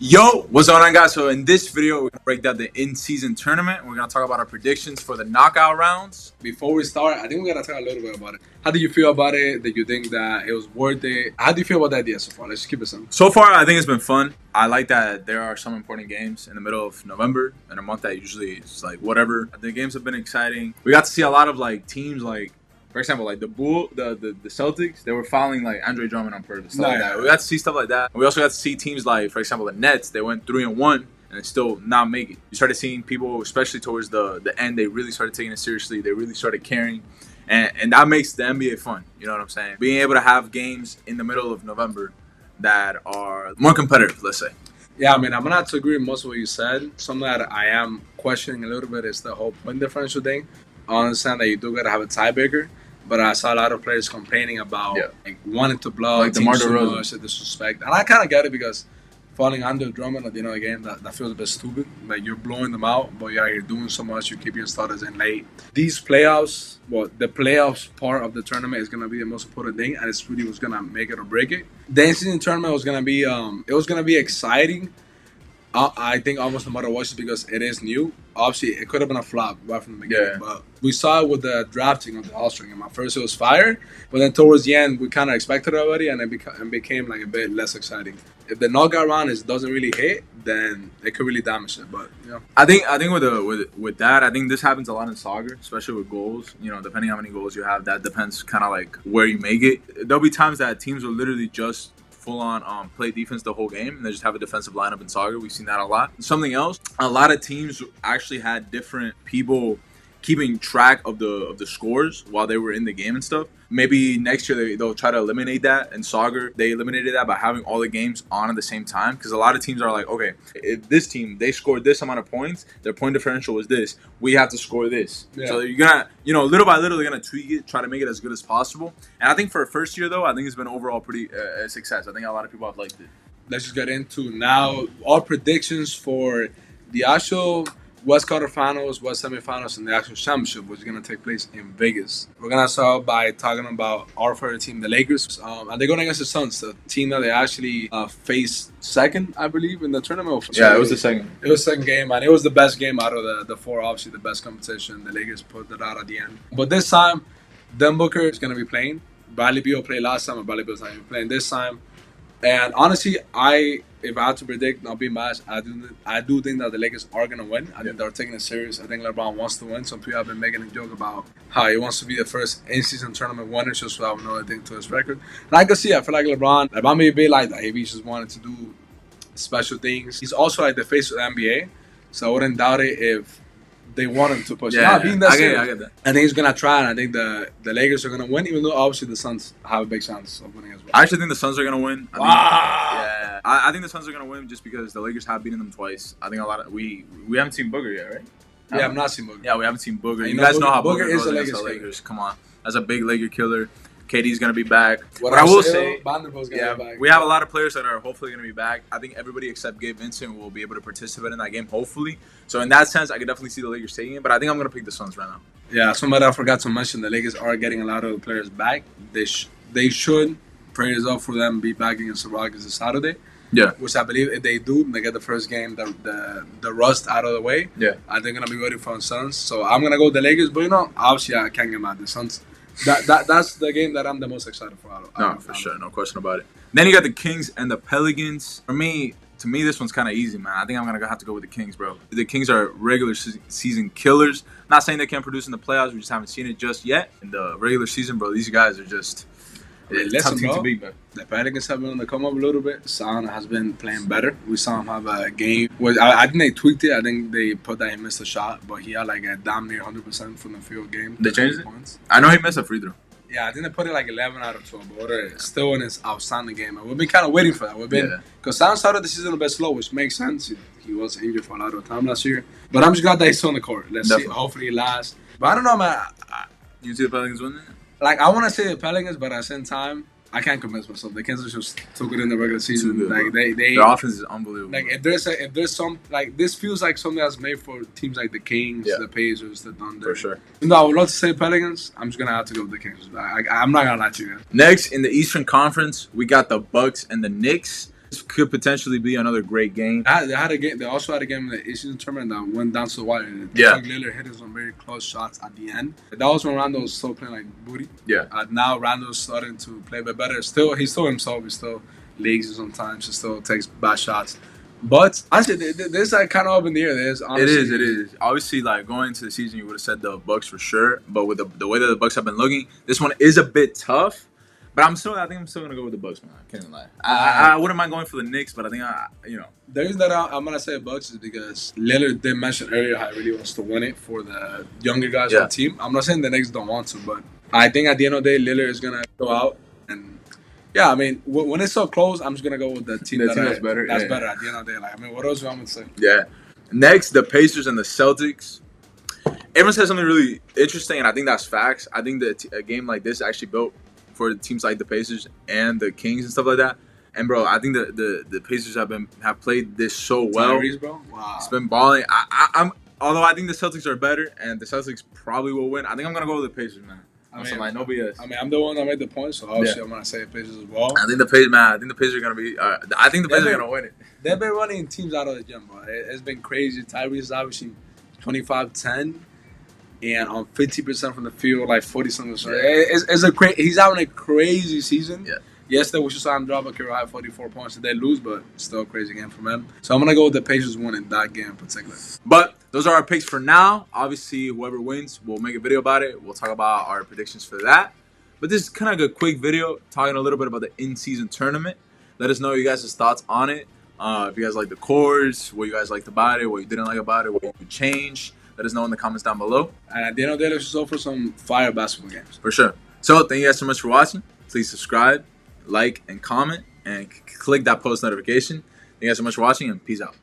Yo, what's going on, guys? So in this video, we're gonna break down the in-season tournament. We're gonna talk about our predictions for the knockout rounds. Before we start, I think we gotta talk a little bit about it. How do you feel about it? Did you think that it was worth it? How do you feel about the idea so far? Let's just keep it simple. So far, I think it's been fun. I like that there are some important games in the middle of November, in a month that usually is like whatever. The games have been exciting. We got to see a lot of like teams like, for example, like the Celtics, they were fouling like Andre Drummond on purpose. Stuff like that. We got to see stuff like that. We also got to see teams like, for example, the Nets. They went 3-1 and still not make it. You started seeing people, especially towards the end, they really started taking it seriously. They really started caring, and that makes the NBA fun. You know what I'm saying? Being able to have games in the middle of November that are more competitive, let's say. Yeah, I mean, I'm gonna have to agree with most of what you said. Something that I am questioning a little bit is the whole point differential thing. I understand that you do gotta have a tiebreaker, but I saw a lot of players complaining about like wanting to blow Like teams DeMar too DeRozan. much, disrespect, and I kind of get it because falling under Drummond at the end of the game, that feels a bit stupid. Like you're blowing them out, but you're doing so much. You keep your starters in late. These playoffs, the playoffs part of the tournament is gonna be the most important thing, and it's really what's gonna make it or break it. The in-season tournament was gonna be exciting. I think almost no matter what, just because it is new. Obviously, it could have been a flop right from the beginning, but we saw it with the drafting of the All-Star game. At first, it was fire, but then towards the end, we kind of expected it already, and it became like a bit less exciting. If the knockout round doesn't really hit, then it could really damage it. But yeah, I think with that, I think this happens a lot in soccer, especially with goals. You know, depending on how many goals you have, that depends kind of like where you make it. There'll be times that teams will literally just full on play defense the whole game and they just have a defensive lineup in soccer. We've seen that a lot. Something else, a lot of teams actually had different people keeping track of the scores while they were in the game and stuff. Maybe next year they'll try to eliminate that. In soccer, they eliminated that by having all the games on at the same time, because a lot of teams are like, okay, if this team, they scored this amount of points, their point differential was this, we have to score this. So you're gonna, little by little, they're gonna tweak it, try to make it as good as possible. And I think for a first year though, I think it's been overall pretty a success. I think a lot of people have liked it. let's just get into now our predictions for the actual West quarterfinals, West semifinals, and the actual championship, which is going to take place in Vegas. We're going to start by talking about our favorite team, the Lakers. And they're going against the Suns, the team that they actually faced second, I believe, in the tournament. Yeah, it was the second. It was the second game, and it was the best game out of the four, obviously the best competition. The Lakers put it out at the end. But this time, Devin Booker is going to be playing. Bradley Beal played last time, and Bradley Beal's not even playing this time. And honestly, if I had to predict, not being biased, I do think that the Lakers are gonna win. I think they're taking it serious. I think LeBron wants to win. Some people have been making a joke about how he wants to be the first in-season tournament winner, just without no thing to his record. And I can see, I feel like LeBron may be like that. He just wanted to do special things. He's also like the face of the NBA, so I wouldn't doubt it if they want him to push. I get that. I think he's gonna try, and I think the Lakers are gonna win, even though obviously the Suns have a big chance of winning as well. I actually think the Suns are gonna win. I think the Suns are gonna win just because the Lakers have beaten them twice. I think a lot of we haven't seen Booger yet, right? Yeah, I've not seen Booger. Yeah, we haven't seen Booger. You guys know how Booger is goes against the Lakers. Come on, that's a big Laker killer. KD's gonna be back. What I will say, Vanderbilt's gonna be back. We have a lot of players that are hopefully gonna be back. I think everybody except Gabe Vincent will be able to participate in that game, hopefully. So in that sense, I could definitely see the Lakers taking it. But I think I'm gonna pick the Suns right now. Yeah, somebody I forgot to mention, the Lakers are getting a lot of players back. They should. Prayers up for them be back against the Rockets this Saturday. Yeah, which I believe if they do, they get the first game, the rust out of the way. Yeah, I think gonna be ready for the Suns. So I'm gonna go with the Lakers, but obviously I can't get mad at the Suns. That's the game that I'm the most excited for. For sure, no question about it. Then you got the Kings and the Pelicans. To me, this one's kind of easy, man. I think I'm gonna have to go with the Kings, bro. The Kings are regular season killers. Not saying they can't produce in the playoffs. We just haven't seen it just yet. In the regular season, bro, these guys are just listen, bro. To beat, man. The Pelicans have been on the come up a little bit. Zion has been playing better. We saw him have a game where I think they tweaked it. I think they put that he missed a shot, but he had like a damn near 100% from the field game. They changed it? I know he missed a free throw. Yeah, I think they put it like 11 out of 12, but still in his outstanding game. And we've been kind of waiting for that. Because Zion started the season a bit slow, which makes sense. He was injured for a lot of time last year. But I'm just glad that he's still on the court. Let's see. Hopefully he lasts. But I don't know, man. You see the Pelicans winning? Like, I want to say the Pelicans, but at the same time, I can't convince myself. The Kansas just took it in the regular season. Good, like their offense is unbelievable. Like if there's some like this feels like something that's made for teams like the Kings, the Pacers, the Thunder. For sure. Even though I would love to say Pelicans, I'm just gonna have to go with the Kings. I'm not gonna lie to you. Next in the Eastern Conference, we got the Bucks and the Knicks. This could potentially be another great game. They had a game. They also had a game in the in-season tournament that went down to the wire. Yeah. Lillard hit some very close shots at the end. That was when Rondo was still playing like booty. Yeah. Now Rondo's starting to play a bit better. He's still himself. He still leaks sometimes. He still takes bad shots. But honestly, this is like kind of up in the air. It is. Obviously, like going into the season, you would have said the Bucks for sure. But with the way that the Bucks have been looking, this one is a bit tough. But I think I'm still gonna go with the Bucks, man. I can't lie. I wouldn't mind going for the Knicks, but I think the reason that I'm gonna say Bucks is because Lillard did mention earlier how he really wants to win it for the younger guys on the team. I'm not saying the Knicks don't want to, but I think at the end of the day, Lillard is gonna go out and. Yeah, I mean, when it's so close, I'm just gonna go with the team that's better. That's better at the end of the day. Like, I mean, what else do I want to say? Yeah. Next, the Pacers and the Celtics. Everyone said something really interesting, and I think that's facts. I think that a game like this actually built for teams like the Pacers and the Kings and stuff like that. And bro, I think the Pacers have played this so well. Tyrese, bro. Wow. It's been balling. Although I think the Celtics are better, and the Celtics probably will win. I think I'm gonna go with the Pacers, man. No BS. I mean, I'm the one that made the point, so obviously I'm gonna say Pacers as well. I think the Pacers are gonna be. I think the Pacers are gonna win it. They've been running teams out of the gym, bro. It's been crazy. Tyrese is obviously 25-10, and on 50% from the field, like 40-something. He's having a crazy season. Yeah. Yesterday we saw him drop a career high 44 points. They lose, but still a crazy game from him. So I'm gonna go with the Pacers winning that game in particular. But those are our picks for now. Obviously, whoever wins, we'll make a video about it. We'll talk about our predictions for that. But this is kind of like a quick video talking a little bit about the in-season tournament. Let us know you guys' thoughts on it. If you guys like the cores, what you guys liked about it, what you didn't like about it, what you would change. Let us know in the comments down below. And at the end of the day, let's just go for some fire basketball games. For sure. So thank you guys so much for watching. Please subscribe, like, and comment, and click that post notification. Thank you guys so much for watching, and peace out.